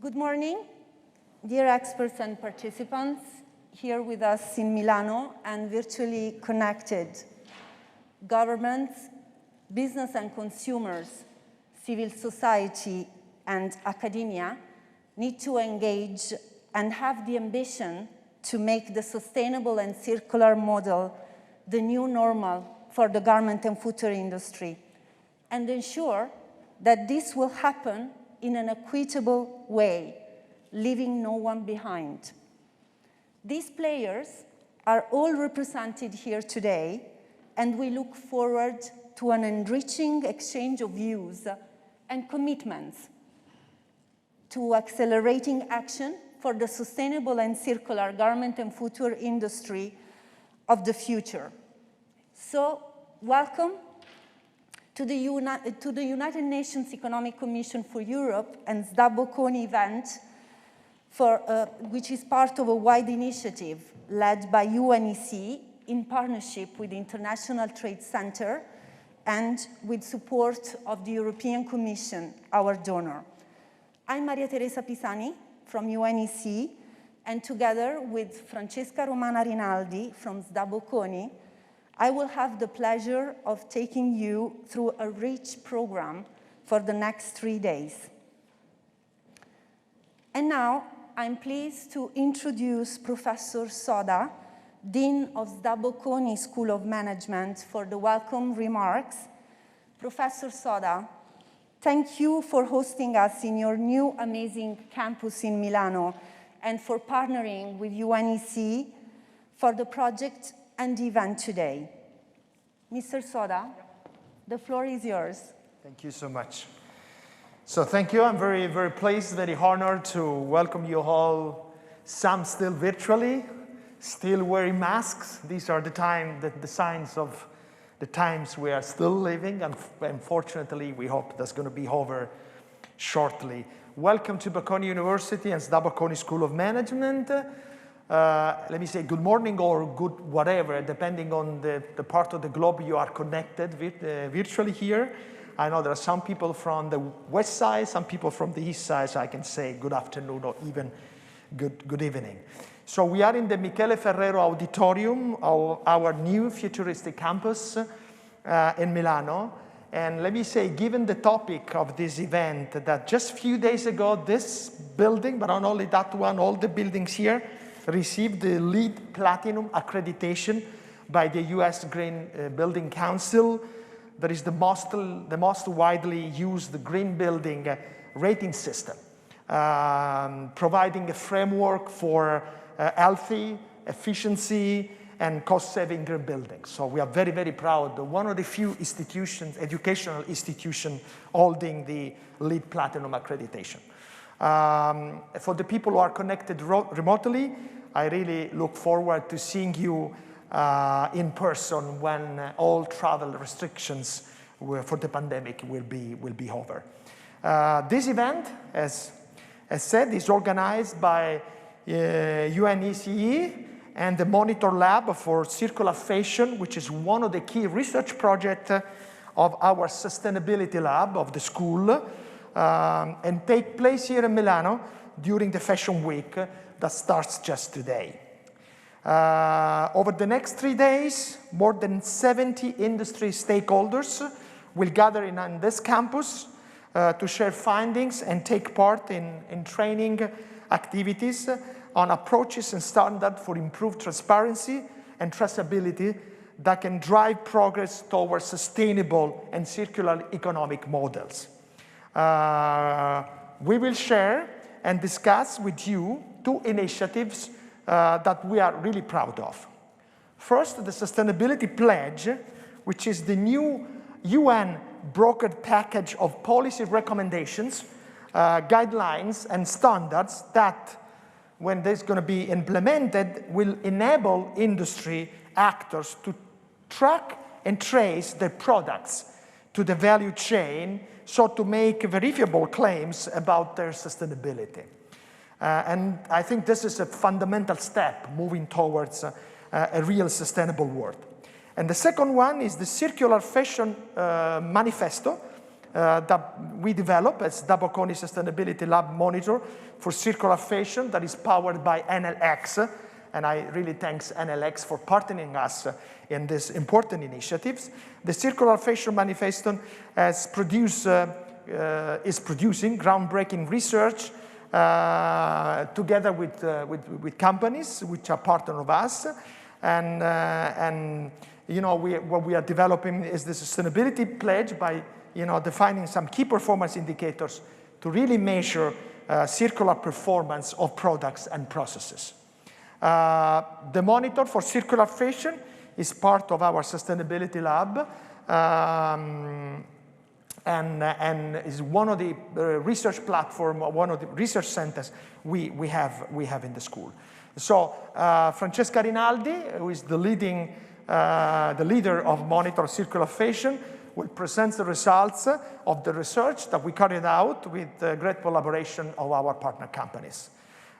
Good morning, dear experts and participants here with us in Milano and virtually connected. Governments, business and consumers, civil society, and academia need to engage and have the ambition to make the sustainable and circular model the new normal for the garment and footwear industry, and ensure that this will happen in an equitable way, leaving no one behind. These players are all represented here today, and we look forward to an enriching exchange of views and commitments to accelerating action for the sustainable and circular garment and footwear industry of the future. So, welcome to the United Nations Economic Commission for Europe and the Bocconi event, which is part of a wide initiative led by UNECE in partnership with the International Trade Center and with support of the European Commission, our donor. I'm Maria Teresa Pisani from UNECE, and together with Francesca Romana Rinaldi from SDA Bocconi, I will have the pleasure of taking you through a rich program for the next 3 days. And now, I'm pleased to introduce Professor Soda, Dean of SDA Bocconi School of Management, for the welcome remarks. Professor Soda, thank you for hosting us in your new amazing campus in Milano and for partnering with UNECE for the project and the event today. Mr. Soda, the floor is yours. Thank you so much. So thank you. I'm very, very pleased, very honored to welcome you all, some still virtually, still wearing masks. These are the signs of the times we are still living, and unfortunately, we hope that's going to be over shortly. Welcome to Bocconi University and SDA Bocconi School of Management. Let me say good morning or good whatever, depending on the part of the globe you are connected virtually here. I know there are some people from the west side, some people from the east side, so I can say good afternoon or even good evening. So we are in the Michele Ferrero Auditorium, our new futuristic campus in Milano. And let me say, given the topic of this event, that just a few days ago, this building, but not only that one, all the buildings here, received the LEED Platinum accreditation by the US Green Building Council. That is the most widely used green building rating system, providing a framework for healthy, efficiency, and cost-saving green buildings. So we are very, very proud. One of the few institutions, educational institutions, holding the LEED Platinum accreditation. For the people who are connected remotely, I really look forward to seeing you in person when all travel restrictions for the pandemic will be over. This event, as said, is organized by UNECE and the Monitor Lab for Circular Fashion, which is one of the key research projects of our sustainability lab of the school, and take place here in Milano during the Fashion Week that starts just today. Over the next 3 days, more than 70 industry stakeholders will gather on this campus to share findings and take part in training activities on approaches and standards for improved transparency and traceability that can drive progress towards sustainable and circular economic models. We will share and discuss with you 2 initiatives that we are really proud of. First, the Sustainability Pledge, which is the new UN brokered package of policy recommendations, guidelines, and standards that, when this is going to be implemented, will enable industry actors to track and trace their products to the value chain, so to make verifiable claims about their sustainability. And I think this is a fundamental step moving towards a real sustainable world. And the second one is the Circular Fashion Manifesto, that we develop as Bocconi Sustainability Lab Monitor for Circular Fashion that is powered by NLX. And I really thank NLX for partnering us in these important initiatives. The Circular Fashion Manifesto is producing groundbreaking research together with companies which are partner of us. And you know, what we are developing is the sustainability pledge by defining some key performance indicators to really measure circular performance of products and processes. The monitor for circular fashion is part of our sustainability lab and is one of the research platform, one of the research centers we have in the school. So Francesca Rinaldi, who is the leader of Monitor Circular Fashion, will present the results of the research that we carried out with great collaboration of our partner companies.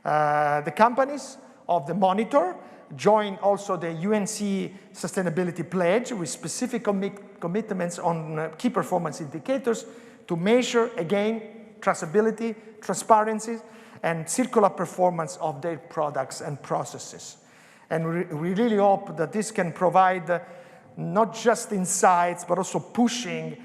The companies of the Monitor join also the UNECE Sustainability Pledge with specific commitments on key performance indicators to measure, again, traceability, transparency, and circular performance of their products and processes. And we really hope that this can provide not just insights, but also pushing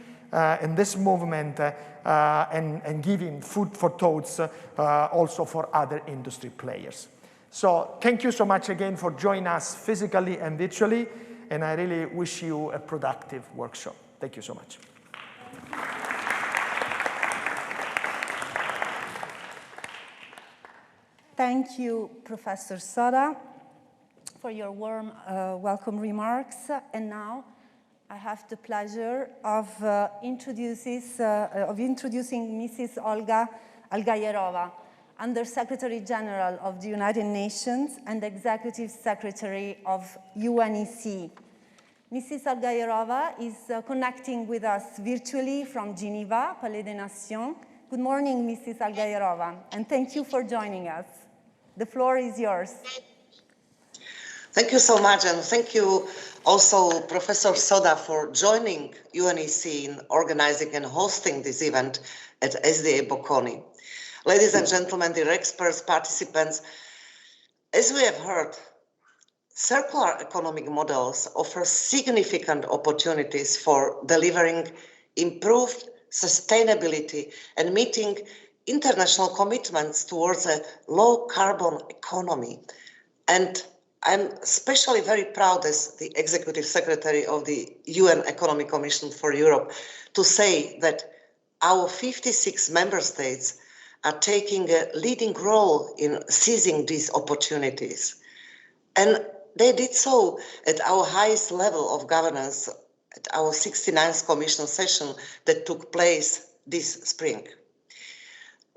in this movement and giving food for thoughts also for other industry players. So thank you so much again for joining us physically and virtually, and I really wish you a productive workshop. Thank you so much. Thank you, Professor Soda, for your warm welcome remarks. And now I have the pleasure of introducing Mrs. Olga Algayerova, Under-Secretary-General of the United Nations and Executive Secretary of UNECE. Mrs. Algayerova is connecting with us virtually from Geneva, Palais des Nations. Good morning, Mrs. Algayerova, and thank you for joining us. The floor is yours. Thank you so much, and thank you also, Professor Soda, for joining UNECE in organizing and hosting this event at SDA Bocconi. Ladies and gentlemen, dear experts, participants, as we have heard, circular economic models offer significant opportunities for delivering improved sustainability and meeting international commitments towards a low-carbon economy. And I'm especially very proud as the Executive Secretary of the UN Economic Commission for Europe to say that our 56 member states are taking a leading role in seizing these opportunities. And they did so at our highest level of governance at our 69th Commission session that took place this spring.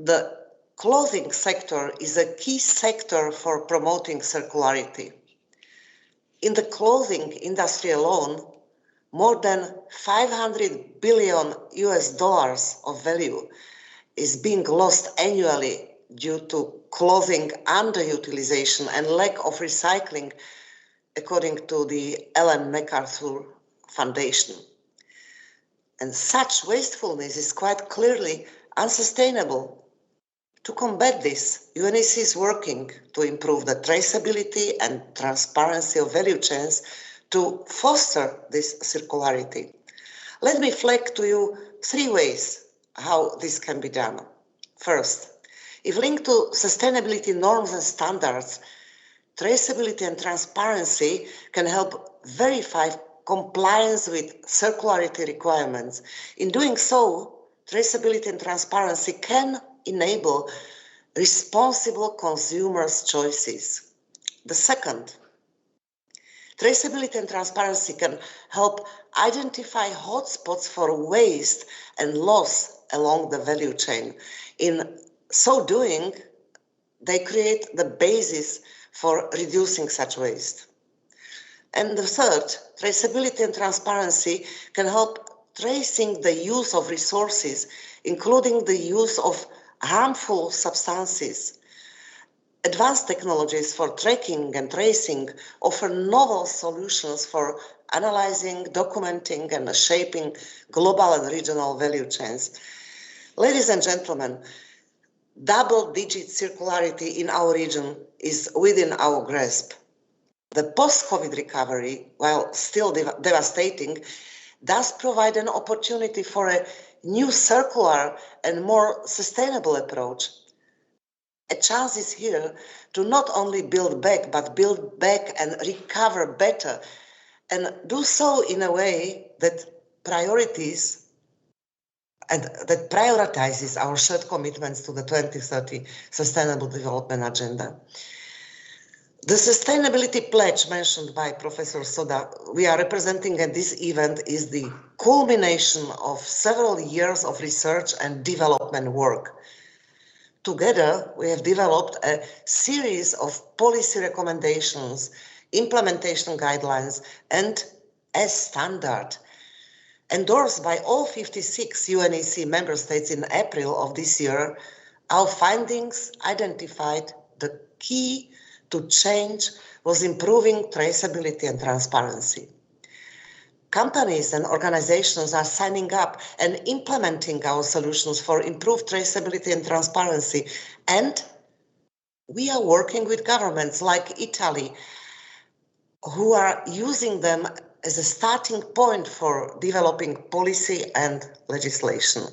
The clothing sector is a key sector for promoting circularity. In the clothing industry alone, more than $500 billion of value is being lost annually due to clothing underutilization and lack of recycling, according to the Ellen MacArthur Foundation. And such wastefulness is quite clearly unsustainable. To combat this, UNECE is working to improve the traceability and transparency of value chains to foster this circularity. Let me flag to you 3 ways how this can be done. First, if linked to sustainability norms and standards, traceability and transparency can help verify compliance with circularity requirements. In doing so, traceability and transparency can enable responsible consumers' choices. The second, traceability and transparency can help identify hotspots for waste and loss along the value chain. In so doing, they create the basis for reducing such waste. And the third, traceability and transparency can help tracing the use of resources, including the use of harmful substances. Advanced technologies for tracking and tracing offer novel solutions for analyzing, documenting, and shaping global and regional value chains. Ladies and gentlemen, double-digit circularity in our region is within our grasp. The post-COVID recovery, while still devastating, does provide an opportunity for a new circular and more sustainable approach. A chance is here to not only build back, but build back and recover better, and do so in a way that prioritizes our shared commitments to the 2030 Sustainable Development Agenda. The sustainability pledge mentioned by Professor Soda we are representing at this event is the culmination of several years of research and development work. Together, we have developed a series of policy recommendations, implementation guidelines, and a standard endorsed by all 56 UNECE member states in April of this year. Our findings identified the key to change was improving traceability and transparency. Companies and organizations are signing up and implementing our solutions for improved traceability and transparency. And we are working with governments like Italy, who are using them as a starting point for developing policy and legislation.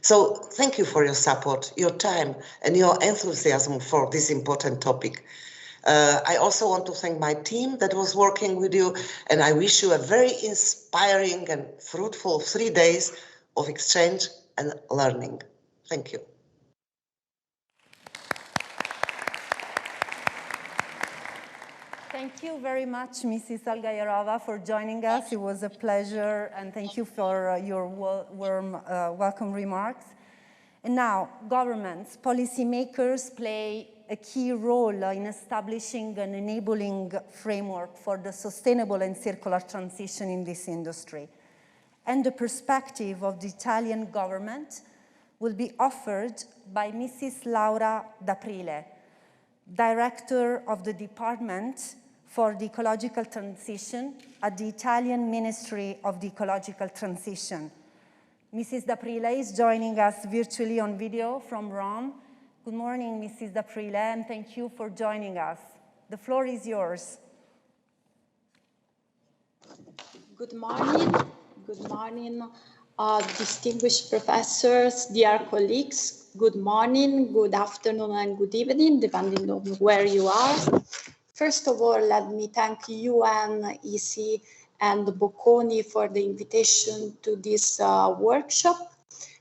So thank you for your support, your time, and your enthusiasm for this important topic. I also want to thank my team that was working with you, and I wish you a very inspiring and fruitful 3 days of exchange and learning. Thank you. Thank you very much, Mrs. Algayerova, for joining us. It was a pleasure, and thank you for your warm welcome remarks. And now, governments, policymakers play a key role in establishing an enabling framework for the sustainable and circular transition in this industry. And the perspective of the Italian government will be offered by Mrs. Laura D'Aprile, Director of the Department for the Ecological Transition at the Italian Ministry of the Ecological Transition. Mrs. D'Aprile is joining us virtually on video from Rome. Good morning, Mrs. D'Aprile, and thank you for joining us. The floor is yours. Good morning. Good morning, distinguished professors, dear colleagues. Good morning, good afternoon, and good evening, depending on where you are. First of all, let me thank UNECE and Bocconi for the invitation to this workshop.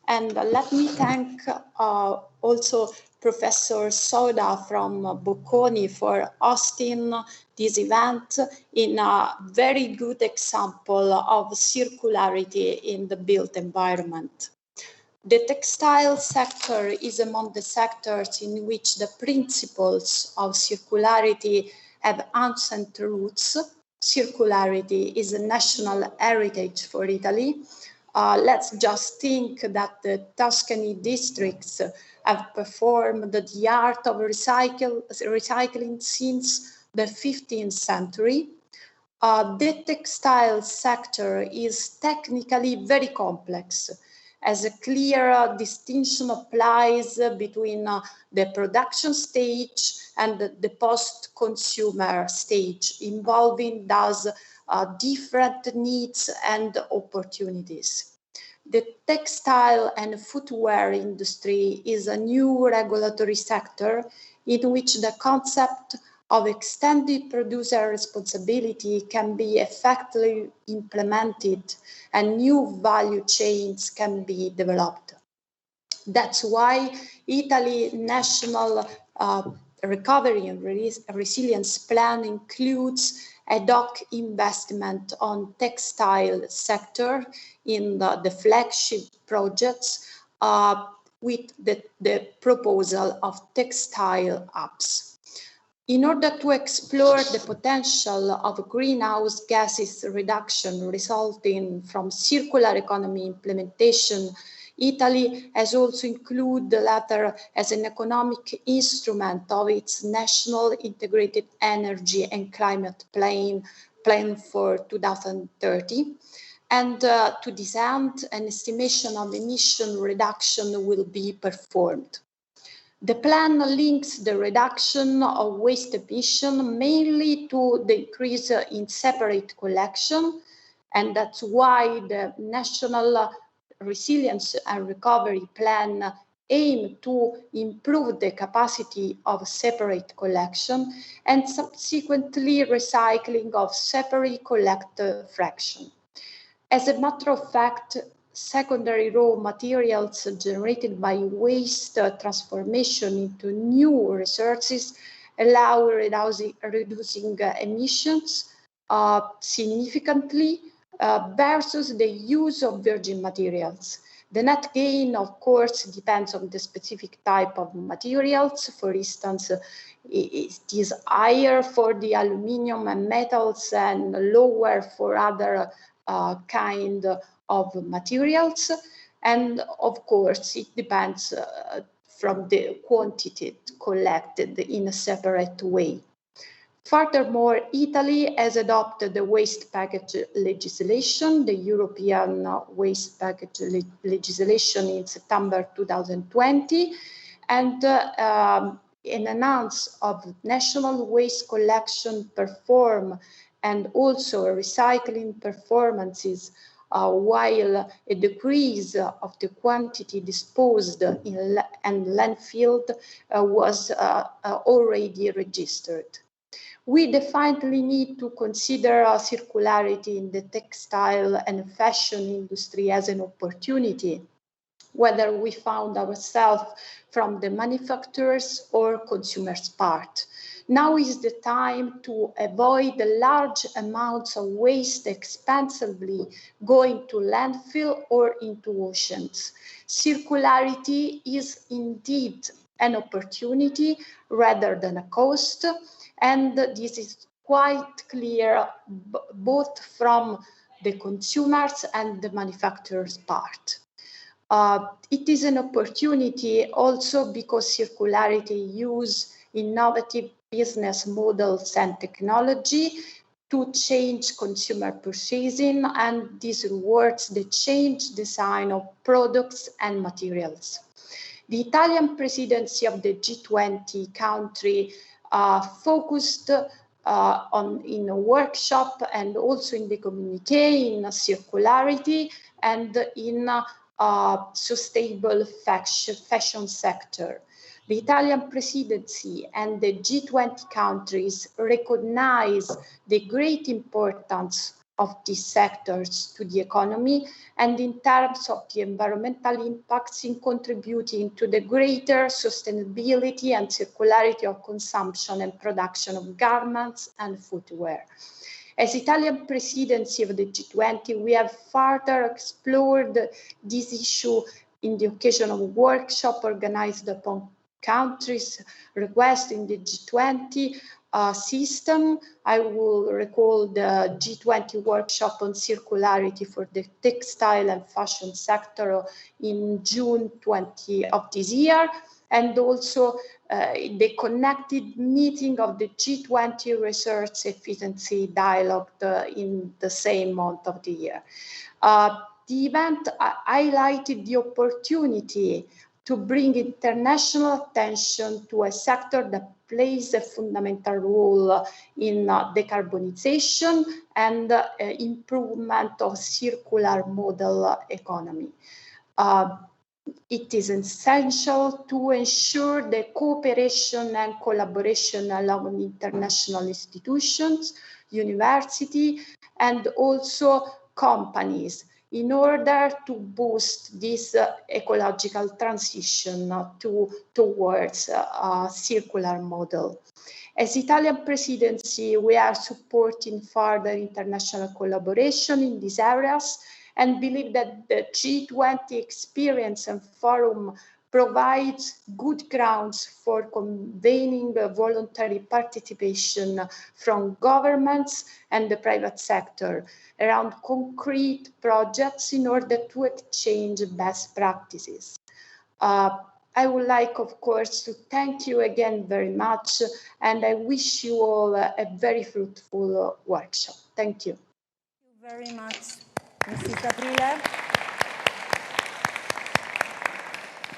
And let me thank also Professor Soda from Bocconi for hosting this event in a very good example of circularity in the built environment. The textile sector is among the sectors in which the principles of circularity have ancient roots. Circularity is a national heritage for Italy. Let's just think that the Tuscany districts have performed the art of recycling since the 15th century. The textile sector is technically very complex, as a clear distinction applies between the production stage and the post-consumer stage, involving thus different needs and opportunities. The textile and footwear industry is a new regulatory sector in which the concept of extended producer responsibility can be effectively implemented and new value chains can be developed. That's why Italy's National Recovery and Resilience Plan includes ad hoc investment on textile sector in the flagship projects with the proposal of textile hubs. In order to explore the potential of greenhouse gases reduction resulting from circular economy implementation, Italy has also included the latter as an economic instrument of its National Integrated Energy and Climate Plan planned for 2030. And to this end, an estimation of emission reduction will be performed. The plan links the reduction of waste emission mainly to the increase in separate collection, and that's why the National Resilience and Recovery Plan aim to improve the capacity of separate collection and subsequently recycling of separate collected fraction. As a matter of fact, secondary raw materials generated by waste transformation into new resources allow reducing emissions significantly versus the use of virgin materials. The net gain, of course, depends on the specific type of materials. For instance, it is higher for the aluminium and metals and lower for other kind of materials. And of course, it depends from the quantity collected in a separate way. Furthermore, Italy has adopted the waste package legislation, the European waste package legislation in September 2020, and an enhancement of national waste collection perform and also recycling performances, while a decrease of the quantity disposed in landfill was already registered. We definitely need to consider circularity in the textile and fashion industry as an opportunity, whether we found ourselves from the manufacturers or consumers' part. Now is the time to avoid the large amounts of waste expensively going to landfill or into oceans. Circularity is indeed an opportunity rather than a cost, and this is quite clear both from the consumers and the manufacturers' part. It is an opportunity also because circularity uses innovative business models and technology to change consumer purchasing, and this rewards the change design of products and materials. The Italian presidency of the G20 country focused in a workshop and also in the communique in circularity and in sustainable fashion sector. The Italian presidency and the G20 countries recognize the great importance of these sectors to the economy and in terms of the environmental impacts in contributing to the greater sustainability and circularity of consumption and production of garments and footwear. As Italian presidency of the G20, we have further explored this issue in the occasion of a workshop organized upon countries requesting the G20 system. I will recall the G20 workshop on circularity for the textile and fashion sector in June 20 of this year, and also the connected meeting of the G20 Research Efficiency Dialogue in the same month of the year. The event highlighted the opportunity to bring international attention to a sector that plays a fundamental role in decarbonization and improvement of circular model economy. It is essential to ensure the cooperation and collaboration along international institutions, universities, and also companies in order to boost this ecological transition towards a circular model. As Italian presidency, we are supporting further international collaboration in these areas and believe that the G20 experience and forum provides good grounds for convening voluntary participation from governments and the private sector around concrete projects in order to exchange best practices. I would like, of course, to thank you again very much, and I wish you all a very fruitful workshop. Thank you. Thank you very much, Mrs. Aprile.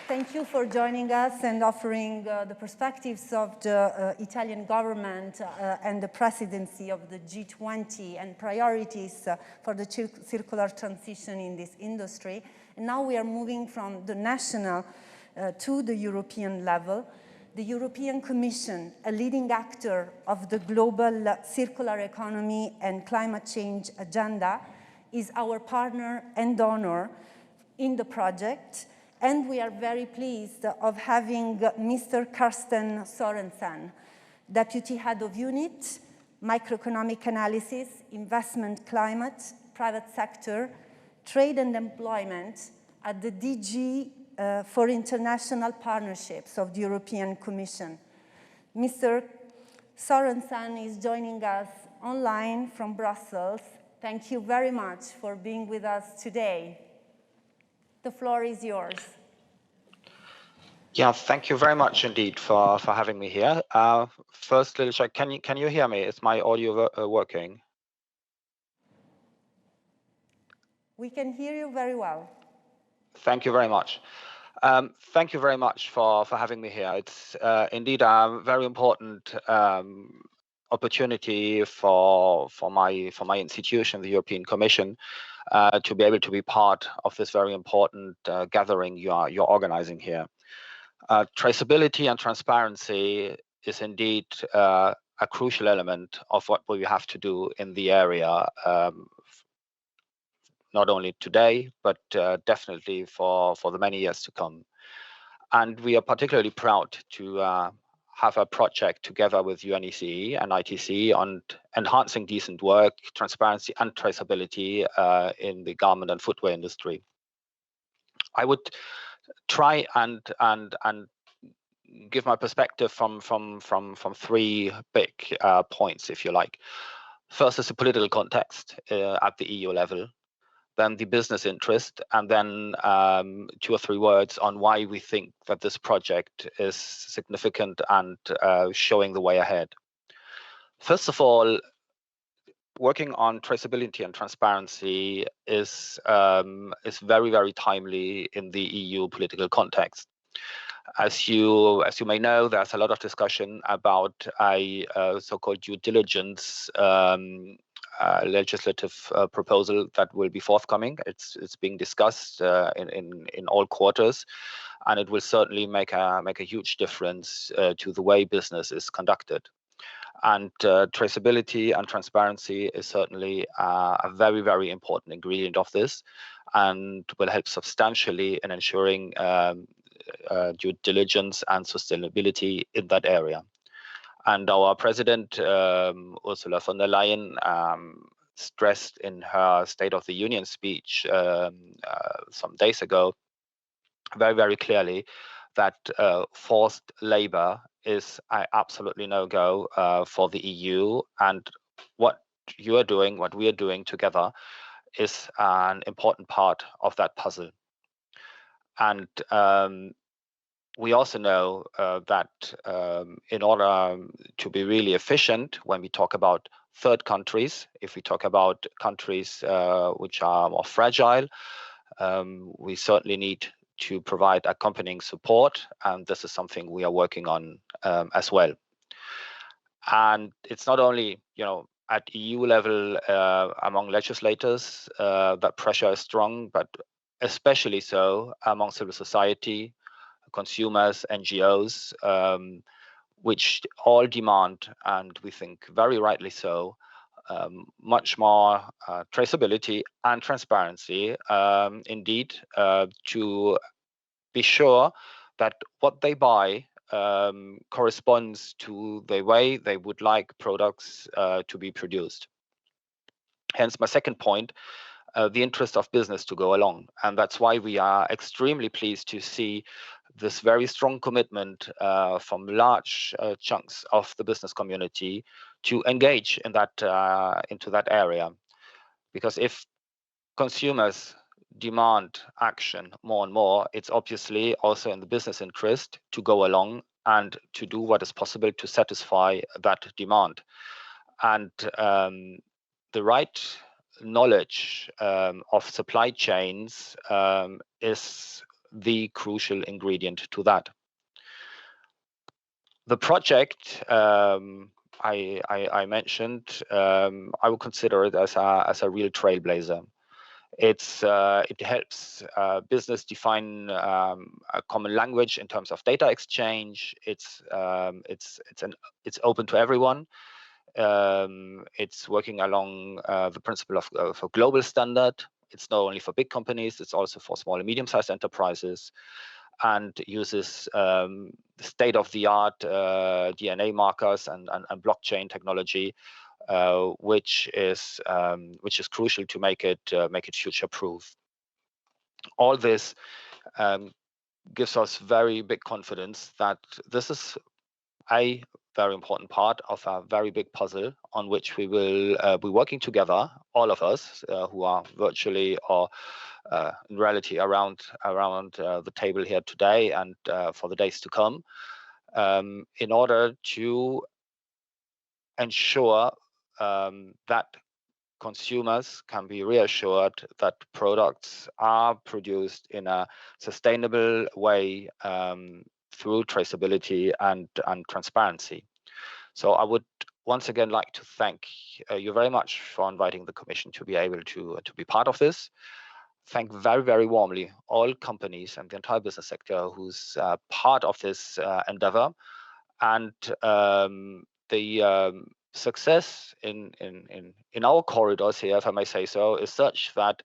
Thank you for joining us and offering the perspectives of the Italian government and the presidency of the G20 and priorities for the circular transition in this industry. And now we are moving from the national to the European level. The European Commission, a leading actor of the global circular economy and climate change agenda, is our partner and donor in the project. And we are very pleased of having Mr. Carsten Sorensen, Deputy Head of Unit, Microeconomic Analysis, Investment Climate, Private Sector, Trade and Employment at the DG for International Partnerships of the European Commission. Mr. Sorensen is joining us online from Brussels. Thank you very much for being with us today. The floor is yours. Yeah, thank you very much indeed for having me here. First, little check. Can you hear me? Is my audio working? We can hear you very well. Thank you very much. Thank you very much for having me here. It's indeed a very important opportunity for my institution, the European Commission, to be able to be part of this very important gathering you're organizing here. Traceability and transparency is indeed a crucial element of what we have to do in the area, not only today, but definitely for the many years to come. And we are particularly proud to have a project together with UNECE and ITC on enhancing decent work, transparency and traceability in the garment and footwear industry. I would try and give my perspective from three big points, if you like. First is the political context at the EU level, then the business interest, and then 2 or 3 words on why we think that this project is significant and showing the way ahead. First of all, working on traceability and transparency is very, very timely in the EU political context. As you may know, there's a lot of discussion about a so-called due diligence legislative proposal that will be forthcoming. It's being discussed in all quarters, and it will certainly make a huge difference to the way business is conducted. And traceability and transparency is certainly a very, very important ingredient of this, and will help substantially in ensuring due diligence and sustainability in that area. And our president, Ursula von der Leyen, stressed in her State of the Union speech some days ago very, very clearly that forced labor is absolutely no-go for the EU, and what you are doing, what we are doing together is an important part of that puzzle. And we also know that in order to be really efficient, when we talk about third countries, if we talk about countries which are more fragile, we certainly need to provide accompanying support, and this is something we are working on as well. And it's not only, at EU level among legislators that pressure is strong, but especially so among civil society, consumers, NGOs, which all demand, and we think very rightly so, much more traceability and transparency, indeed, to be sure that what they buy corresponds to the way they would like products to be produced. Hence, my second point, the interest of business to go along. And that's why we are extremely pleased to see this very strong commitment from large chunks of the business community to engage in that into that area. Because if consumers demand action more and more, it's obviously also in the business interest to go along and to do what is possible to satisfy that demand. And the right knowledge of supply chains is the crucial ingredient to that. The project I mentioned, I would consider it as a real trailblazer. It helps business define a common language in terms of data exchange. It's open to everyone. It's working along the principle of a global standard. It's not only for big companies, it's also for small and medium-sized enterprises, and uses state-of-the-art DNA markers and blockchain technology, which is crucial to make it future-proof. All this gives us very big confidence that this is a very important part of a very big puzzle on which we will be working together, all of us who are virtually or in reality around the table here today and for the days to come, in order to ensure that consumers can be reassured that products are produced in a sustainable way through traceability and transparency. So I would once again like to thank you very much for inviting the Commission to be able to be part of this. Thank very, very warmly all companies and the entire business sector who's part of this endeavor. And the success in our corridors here, if I may say so, is such that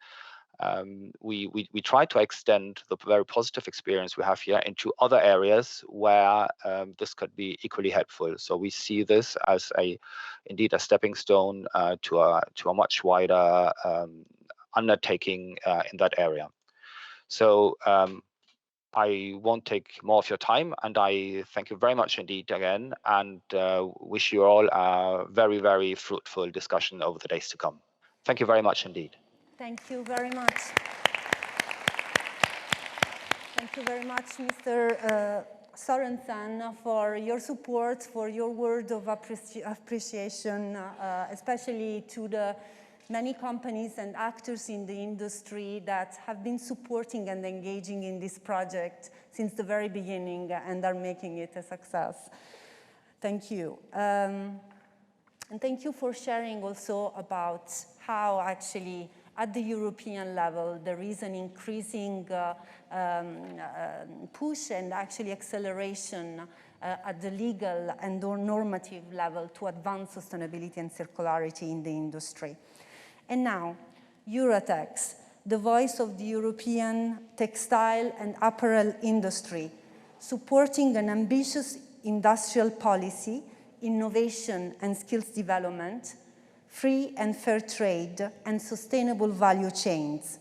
we try to extend the very positive experience we have here into other areas where this could be equally helpful. So we see this as indeed a stepping stone to a much wider undertaking in that area. So I won't take more of your time, and I thank you very much indeed again, and wish you all a very, very fruitful discussion over the days to come. Thank you very much indeed. Thank you very much. Thank you very much, Mr. Sorensen, for your support, for your word of appreciation, especially to the many companies and actors in the industry that have been supporting and engaging in this project since the very beginning and are making it a success. Thank you. And thank you for sharing also about how actually at the European level there is an increasing push and actually acceleration at the legal and or normative level to advance sustainability and circularity in the industry. And now, Eurotex, the voice of the European textile and apparel industry, supporting an ambitious industrial policy, innovation and skills development, free and fair trade, and sustainable value chains.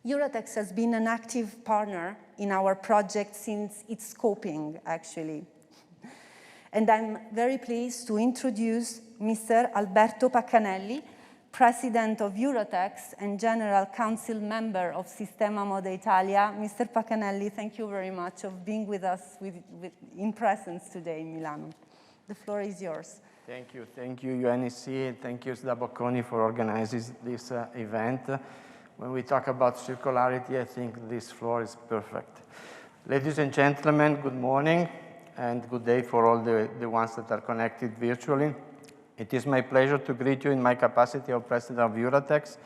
Eurotex has been an active partner in our project since its scoping, actually. And I'm very pleased to introduce Mr. Alberto Paccanelli, President of Eurotex and General Council Member of Sistema Moda Italia. Mr. Paccanelli, thank you very much for being with us in presence today in Milano. The floor is yours. Thank you, UNECE, and thank you, Bocconi, for organizing this event. When we talk about circularity, I think this floor is perfect. Ladies and gentlemen, good morning and good day for all the ones that are connected virtually. It is my pleasure to greet you in my capacity of President of Eurotex,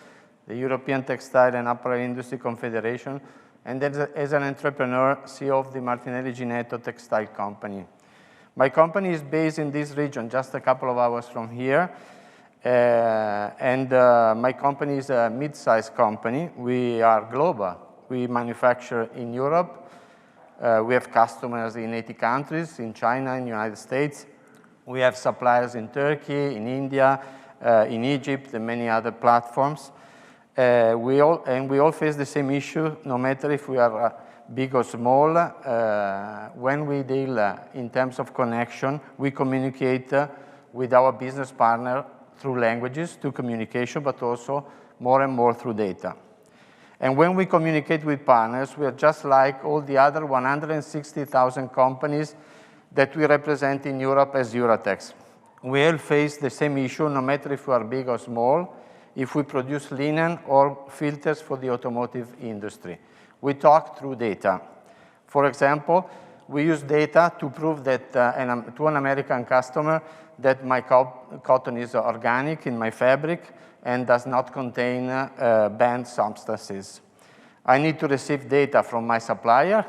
the European Textile and Apparel Industry Confederation, and as an entrepreneur, CEO of the Martinelli Ginetto textile company. My company is based in this region, just a couple of hours from here, and my company is a mid-sized company. We are global. We manufacture in Europe. We have customers in 80 countries, in China, in the United States. We have suppliers in Turkey, in India, in Egypt, and many other platforms. We all face the same issue, no matter if we are big or small. When we deal in terms of connection, we communicate with our business partner through languages, through communication, but also more and more through data. And when we communicate with partners, we are just like all the other 160,000 companies that we represent in Europe as EURATEX. We all face the same issue, no matter if we are big or small, if we produce linen or filters for the automotive industry. We talk through data. For example, we use data to prove that to an American customer that my cotton is organic in my fabric and does not contain banned substances. I need to receive data from my supplier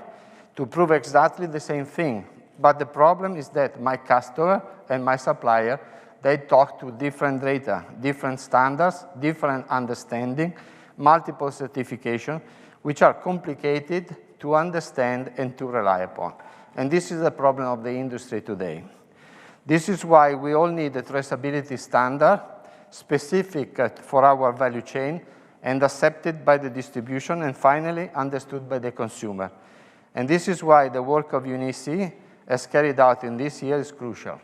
to prove exactly the same thing. But the problem is that my customer and my supplier, they talk to different data, different standards, different understanding, multiple certification, which are complicated to understand and to rely upon. And this is the problem of the industry today. This is why we all need a traceability standard specific for our value chain and accepted by the distribution and finally understood by the consumer. And this is why the work of UNECE as carried out in this year is crucial.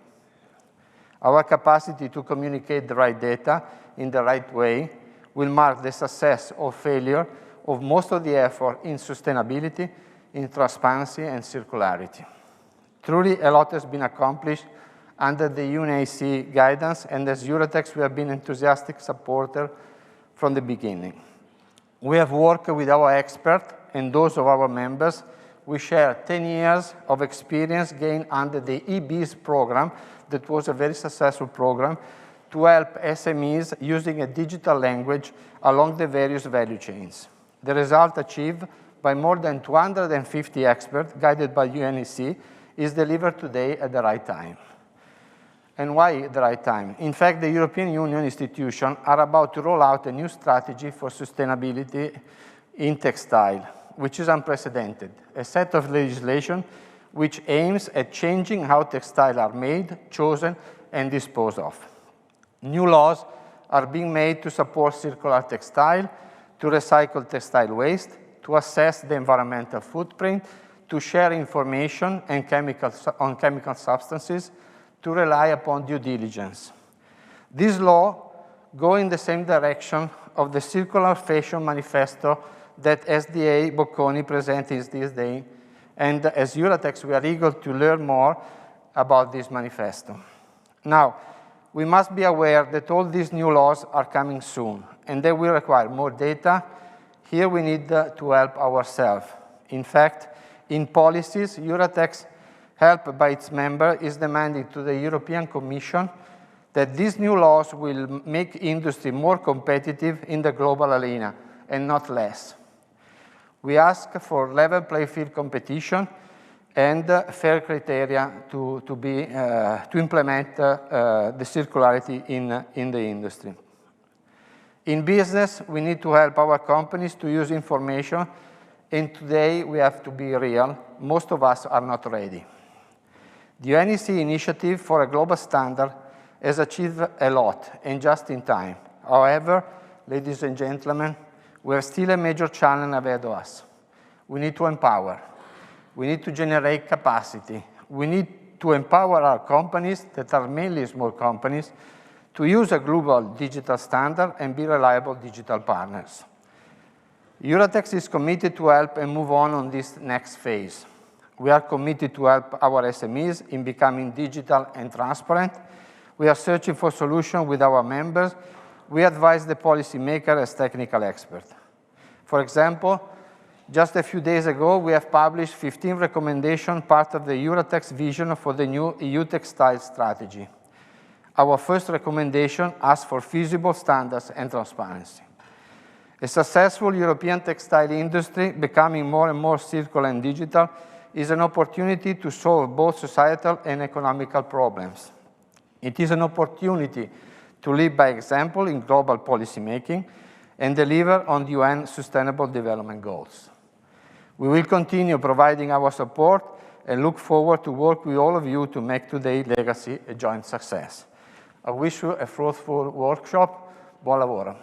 Our capacity to communicate the right data in the right way will mark the success or failure of most of the effort in sustainability, in transparency and circularity. Truly, a lot has been accomplished under the UNECE guidance, and as Eurotex, we have been enthusiastic supporter from the beginning. We have worked with our experts and those of our members. We share 10 years of experience gained under the EBS program that was a very successful program to help SMEs using a digital language along the various value chains. The result achieved by more than 250 experts guided by UNECE is delivered today at the right time. And why at the right time? In fact, the European Union institutions are about to roll out a new strategy for sustainability in textile, which is unprecedented, a set of legislation which aims at changing how textiles are made, chosen, and disposed of. New laws are being made to support circular textile, to recycle textile waste, to assess the environmental footprint, to share information and on chemical substances, to rely upon due diligence. This law goes in the same direction of the Circular Fashion Manifesto that SDA Bocconi presented this day, and as EURATEX, we are eager to learn more about this manifesto. Now, we must be aware that all these new laws are coming soon, and they will require more data. Here we need to help ourselves. In fact, in policies, EURATEX, helped by its member, is demanding to the European Commission that these new laws will make industry more competitive in the global arena and not less. We ask for level playing field competition and fair criteria to implement the circularity in the industry. In business, we need to help our companies to use information, and today we have to be real. Most of us are not ready. The UNECE initiative for a global standard has achieved a lot, and just in time. However, ladies and gentlemen, we have still a major challenge ahead of us. We need to empower. We need to generate capacity. We need to empower our companies, that are mainly small companies, to use a global digital standard and be reliable digital partners. EURATEX is committed to help and move on this next phase. We are committed to help our SMEs in becoming digital and transparent. We are searching for solutions with our members. We advise the policymaker as technical experts. For example, just a few days ago, we have published 15 recommendations, part of the EURATEX vision for the new EU textile strategy. Our first recommendation asks for feasible standards and transparency. A successful European textile industry becoming more and more circular and digital is an opportunity to solve both societal and economical problems. It is an opportunity to lead by example in global policymaking and deliver on the UN Sustainable Development Goals. We will continue providing our support and look forward to work with all of you to make today's legacy a joint success. I wish you a fruitful workshop. Buon lavoro.